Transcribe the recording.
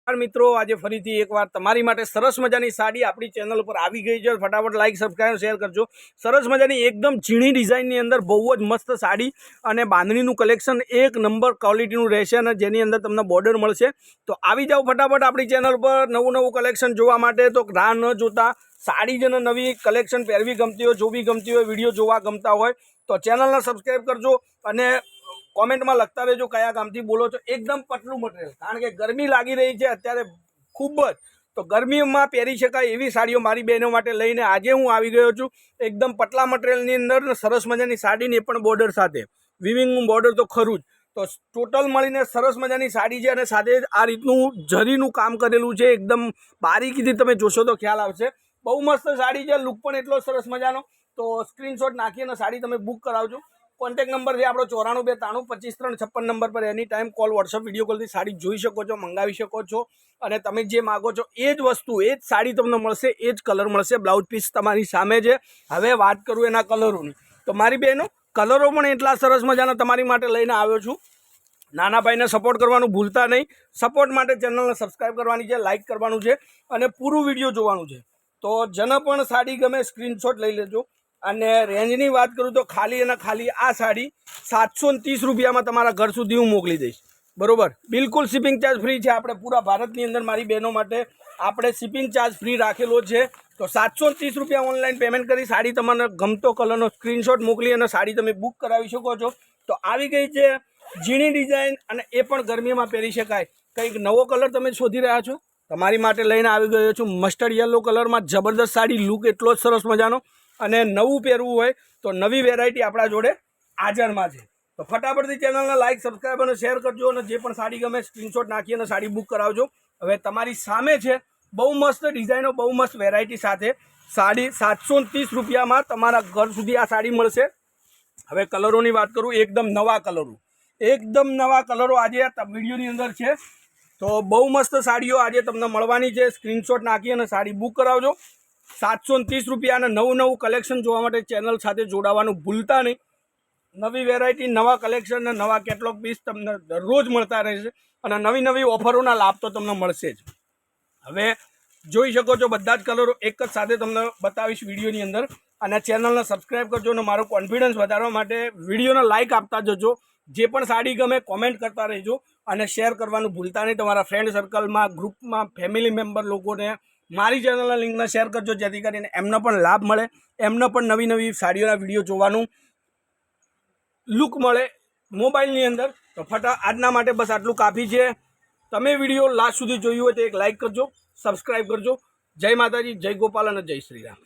મિત્રો આજે ફરીથી એકવાર તમારી માટે સરસ મજાની સાડી આપણી ચેનલ પર આવી ગઈ છે। ફટાફટ લાઈક સબસ્ક્રાઈબ શેર કરજો। સરસ મજાની એકદમ ઝીણી ડિઝાઇનની અંદર બહુ જ મસ્ત સાડી અને બાંધણીનું કલેક્શન એક નંબર ક્વોલિટીનું રહેશે અને જેની અંદર તમને બોર્ડર મળશે। તો આવી જાઓ ફટાફટ આપણી ચેનલ પર નવું કલેક્શન જોવા માટે। તો રાહ ન જોતા સાડી જ નવી કલેક્શન પહેરવી ગમતી હોય, જોવી ગમતી હોય, વિડીયો જોવા ગમતા હોય તો ચેનલને સબસ્ક્રાઈબ કરજો અને કોમેન્ટમાં લખતા રહેજો કયા ગામથી બોલો છો। એકદમ પતલું મટીરિયલ, કારણ કે ગરમી લાગી રહી છે અત્યારે ખૂબ જ, તો ગરમીમાં પહેરી શકાય એવી સાડીઓ મારી બહેનો માટે લઈને આજે હું આવી ગયો છું। એકદમ પતલા મટીરિયલની અંદર સરસ મજાની સાડીને પણ બોર્ડર સાથે, વિવિંગનું બોર્ડર તો ખરું જ, તો ટોટલ મળીને સરસ મજાની સાડી છે અને સાથે આ રીતનું જરીનું કામ કરેલું છે। એકદમ બારીકીથી તમે જોશો તો ખ્યાલ આવશે। બહુ મસ્ત સાડી છે, લુક પણ એટલો સરસ મજાનો। તો સ્ક્રીનશોટ નાખીને સાડી તમે બુક કરાવજો। કોન્ટેક્ટ નંબર છે આપણો 9492935356 નંબર પર any time call, WhatsApp, video કોલથી સાડી જોઈ શકો છો, મંગાવી શકો છો અને તમે જે માગો છો એ જ વસ્તુ, એ જ સાડી તમને મળશે, એ જ કલર મળશે। બ્લાઉઝ પીસ તમારી સામે છે। હવે વાત કરું એના કલરોની, તો મારી બહેનો કલરો પણ એટલા સરસ મજાના તમારી માટે લઈને આવ્યો છું। નાના ભાઈને સપોર્ટ કરવાનું ભૂલતા નહીં। સપોર્ટ માટે ચેનલને સબસ્ક્રાઈબ કરવાની છે, લાઇક કરવાનું છે અને પૂરું વિડીયો જોવાનું છે। તો જેને પણ સાડી ગમે સ્ક્રીનશોટ લઈ લેજો। અને રેન્જની વાત કરું તો ખાલી અને ખાલી આ સાડી 730 રૂપિયામાં તમારા ઘર સુધી હું મોકલી દઈશ, બરોબર। બિલકુલ શિપિંગ ચાર્જ ફ્રી છે। આપણે પૂરા ભારતની અંદર મારી બહેનો માટે આપણે શિપિંગ ચાર્જ ફ્રી રાખેલો છે। તો 730 રૂપિયા ઓનલાઈન પેમેન્ટ કરી સાડી તમને ગમતો કલરનો સ્ક્રીનશોટ મોકલી અને સાડી તમે બુક કરાવી શકો છો। તો આવી ગઈ છે ઝીણી ડિઝાઇન અને એ પણ ગરમીમાં પહેરી શકાય। કંઈક નવો કલર તમે શોધી રહ્યા છો, તમારી માટે લઈને આવી ગયો છું। મસ્ટર્ડ યલો કલરમાં જબરદસ્ત સાડી, લુક એટલો જ સરસ મજાનો અને નવું પહેરવું હોય તો નવી વેરાયટી આપણા જોડે હાજરમાં છે। તો ફટાફટથી ચેનલને લાઇક, સબસ્ક્રાઈબ અને શેર કરજો અને જે પણ સાડી ગમે સ્ક્રીનશોટ નાખી અને સાડી બુક કરાવજો। હવે તમારી સામે છે બહુ મસ્ત ડિઝાઇનો, બહુ મસ્ત વેરાયટી સાથે સાડી 730 રૂપિયામાં તમારા ઘર સુધી આ સાડી મળશે। હવે કલરોની વાત કરું, એકદમ નવા કલરો આજે આ વિડીયોની અંદર છે। તો બહુ મસ્ત સાડીઓ આજે તમને મળવાની છે। સ્ક્રીનશોટ નાખી અને સાડી બુક કરાવજો। 730 રૂપિયા અને નવું કલેક્શન જોવા માટે ચેનલ સાથે જોડાવાનું ભૂલતા નહીં। નવી વેરાયટી, નવા કલેક્શન અને નવા કેટલોગ પીસ તમને દરરોજ મળતા રહેશે અને નવી ઓફરોના લાભ તો તમને મળશે જ। હવે જોઈ શકો છો બધા જ કલરો એક જ સાથે તમને બતાવીશ વિડીયોની અંદર અને ચેનલને સબસ્ક્રાઈબ કરજો અને મારો કોન્ફિડન્સ વધારવા માટે વિડીયોને લાઇક આપતા જજો। જે પણ સાડી ગમે કોમેન્ટ કરતા રહેજો અને શેર કરવાનું ભૂલતા નહીં। તમારા ફ્રેન્ડ સર્કલમાં, ગ્રુપમાં, ફેમિલી મેમ્બર લોકોને મારી ચેનલના લિંકને શેર કરજો જેથી કરીને એમને પણ લાભ મળે, એમને પણ નવી સાડીઓના વિડીયો જોવાનું લુક મળે મોબાઈલની અંદર। તો આજના માટે બસ આટલું કાફી છે। તમે વિડીયો લાસ્ટ સુધી જોયું હોય તો એક લાઇક કરજો, સબસ્ક્રાઈબ કરજો। જય માતાજી, જય ગોપાલ અને જય શ્રી રામ।